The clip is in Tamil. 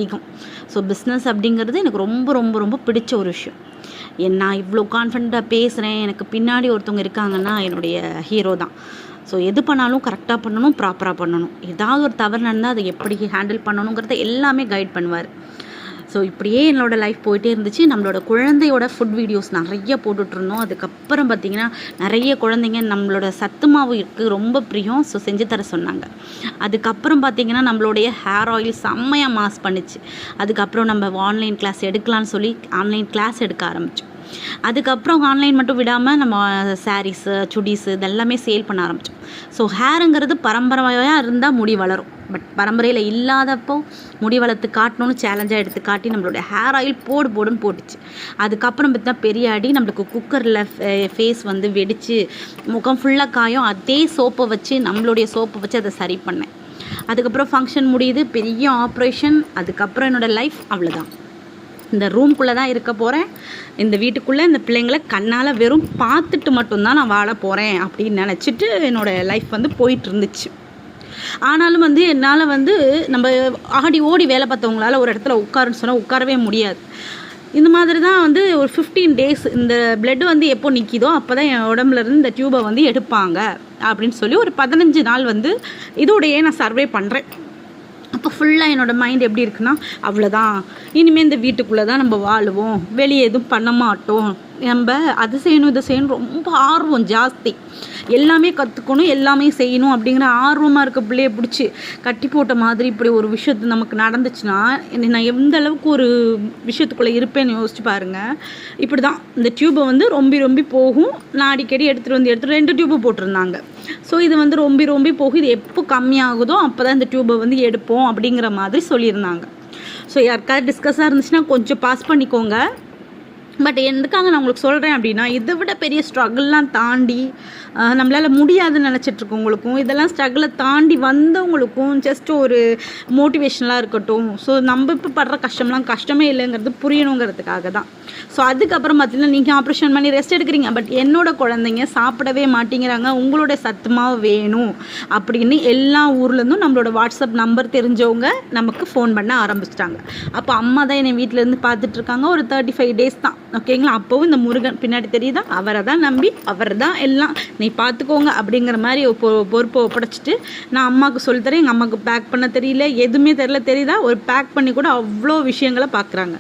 அதிகம். ஸோ பிஸ்னஸ் அப்படிங்கிறது எனக்கு ரொம்ப ரொம்ப ரொம்ப பிடிச்ச ஒரு விஷயம். நான் இவ்வளோ கான்ஃபிடண்ட்டாக பேசுகிறேன், எனக்கு பின்னாடி ஒருத்தவங்க இருக்காங்கன்னா என்னுடைய ஹீரோ தான். ஸோ எது பண்ணாலும் கரெக்டாக பண்ணணும், ப்ராப்பராக பண்ணணும். ஏதாவது ஒரு தவறு நடந்தால் அதை எப்படி ஹேண்டில் பண்ணணுங்கிறத எல்லாமே கைட் பண்ணுவார். ஸோ இப்படியே என்னோடய லைஃப் போயிட்டே இருந்துச்சு. நம்மளோட குழந்தையோட ஃபுட் வீடியோஸ் நிறைய போட்டுட்ருந்தோம். அதுக்கப்புறம் பார்த்திங்கன்னா நிறைய குழந்தைங்க நம்மளோட சத்து மாவுக்கு ரொம்ப பிரியம். ஸோ செஞ்சு தர சொன்னாங்க. அதுக்கப்புறம் பார்த்திங்கன்னா நம்மளுடைய ஹேர் ஆயில் செம்மையாக மாஸ் பண்ணிச்சு. அதுக்கப்புறம் நம்ம ஆன்லைன் கிளாஸ் எடுக்கலான்னு சொல்லி ஆன்லைன் கிளாஸ் எடுக்க ஆரம்பித்தோம். அதுக்கப்புறம் ஆன்லைன் மட்டும் விடாமல் நம்ம சாரீஸு, சுடிஸு இதெல்லாமே சேல் பண்ண ஆரம்பித்தோம். ஸோ ஹேருங்கிறது பரம்பரையாக இருந்தால் முடி வளரும். பட் பரம்பரையில் இல்லாதப்போ முடி வளர்த்து காட்டணும்னு சேலஞ்சாக எடுத்து காட்டி நம்மளுடைய ஹேர் ஆயில் போடுன்னு போட்டுச்சு. அதுக்கப்புறம் பார்த்தா பெரிய அடி நம்மளுக்கு குக்கரில் ஃபேஸ் வந்து வெடித்து முகம் ஃபுல்லாக காயும். அதே சோப்பை வச்சு நம்மளுடைய சோப்பை வச்சு அதை சரி பண்ணேன். அதுக்கப்புறம் ஃபங்க்ஷன் முடியுது, பெரிய ஆப்ரேஷன். அதுக்கப்புறம் என்னோடய லைஃப் அவ்வளோதான். இந்த ரூம்குள்ளே தான் இருக்க போகிறேன். இந்த வீட்டுக்குள்ளே இந்த பிள்ளைங்களை கண்ணால் வெறும் பார்த்துட்டு மட்டும்தான் நான் வாழ போகிறேன் அப்படின்னு நினச்சிட்டு என்னோடய லைஃப் வந்து போயிட்டு இருந்துச்சு. ஆனாலும் வந்து என்னால் வந்து நம்ம ஆடி ஓடி வேலை பார்த்தவங்களால ஒரு இடத்துல உட்காருன்னு சொன்னால் உட்காரவே முடியாது. இந்த மாதிரி தான் வந்து ஒரு 15 டேஸ் இந்த பிளட் வந்து எப்போ நிற்கிதோ அப்போ தான் என் உடம்புலேருந்து இந்த டியூபை வந்து எடுப்பாங்க அப்படின்னு சொல்லி ஒரு 15 நாள் வந்து இதோடையே நான் சர்வே பண்ணுறேன். அப்போ ஃபுல்லாக என்னோடய மைண்ட் எப்படி இருக்குன்னா, அவ்வளோதான், இனிமேல் இந்த வீட்டுக்குள்ளே தான் நம்ம வாழுவோம், வெளியே எதுவும் பண்ண மாட்டோம், நம்ம அது செய்யணும் இதை செய்யணும் ரொம்ப ஆர்வம் ஜாஸ்தி. எல்லாமே கற்றுக்கணும், எல்லாமே செய்யணும் அப்படிங்கிற ஆர்வமாக இருக்க பிள்ளைய பிடிச்சி கட்டி போட்ட மாதிரி இப்படி ஒரு விஷயத்து நமக்கு நடந்துச்சுன்னா நான் எந்த அளவுக்கு ஒரு விஷயத்துக்குள்ளே இருப்பேன்னு யோசிச்சு பாருங்கள். இப்படி தான் இந்த டியூபை வந்து ரொம்ப போகும். நான் அடிக்கடி எடுத்துகிட்டு 2 டியூபை போட்டிருந்தாங்க. ஸோ இது வந்து ரொம்ப போகும். இது எப்போ கம்மியாகுதோ அப்போ தான் இந்த டியூபை வந்து எடுப்போம் அப்படிங்கிற மாதிரி சொல்லியிருந்தாங்க. ஸோ யாருக்காவது டிஸ்கஸாக இருந்துச்சுன்னா கொஞ்சம் பாஸ் பண்ணிக்கோங்க. பட் எதுக்காக நான் உங்களுக்கு சொல்கிறேன் அப்படின்னா, இதை விட பெரிய ஸ்ட்ரகிள்லாம் தாண்டி நம்மளால் முடியாதுன்னு நினச்சிட்ருக்கவங்களுக்கும் இதெல்லாம் ஸ்ட்ரகிளை தாண்டி வந்தவங்களுக்கும் ஜஸ்ட் ஒரு மோட்டிவேஷனலாக இருக்கட்டும். ஸோ நம்ம இப்போ படுற கஷ்டம்லாம் கஷ்டமே இல்லைங்கிறது புரியணுங்கிறதுக்காக தான். ஸோ அதுக்கப்புறம் பார்த்தீங்கன்னா நீங்கள் ஆப்ரேஷன் பண்ணி ரெஸ்ட் எடுக்கிறீங்க. பட் என்னோடய குழந்தைங்க சாப்பிடவே மாட்டேங்கிறாங்க, உங்களோட சத்துமாவு வேணும் அப்படின்னு எல்லா ஊர்லேருந்தும் நம்மளோட வாட்ஸ்அப் நம்பர் தெரிஞ்சவங்க நமக்கு ஃபோன் பண்ண ஆரம்பிச்சிட்டாங்க. அப்போ அம்மா தான் என்னை வீட்டிலேருந்து பார்த்துட்ருக்காங்க. ஒரு 35 டேஸ் தான், ஓகேங்களா. அப்போவும் இந்த முருகன் பின்னாடி தெரியுதா, அவரை தான் நம்பி அவர் தான் எல்லாம் நீ பார்த்துக்கோங்க அப்படிங்கிற மாதிரி பொறுப்பை ஒப்படைச்சிட்டு நான் அம்மாவுக்கு சொல்லித்தரேன். எங்கள் அம்மாவுக்கு பேக் பண்ண தெரியல, எதுவுமே தெரியுதா, ஒரு பேக் பண்ணி கூட அவ்வளோ விஷயங்களை பார்க்குறாங்க.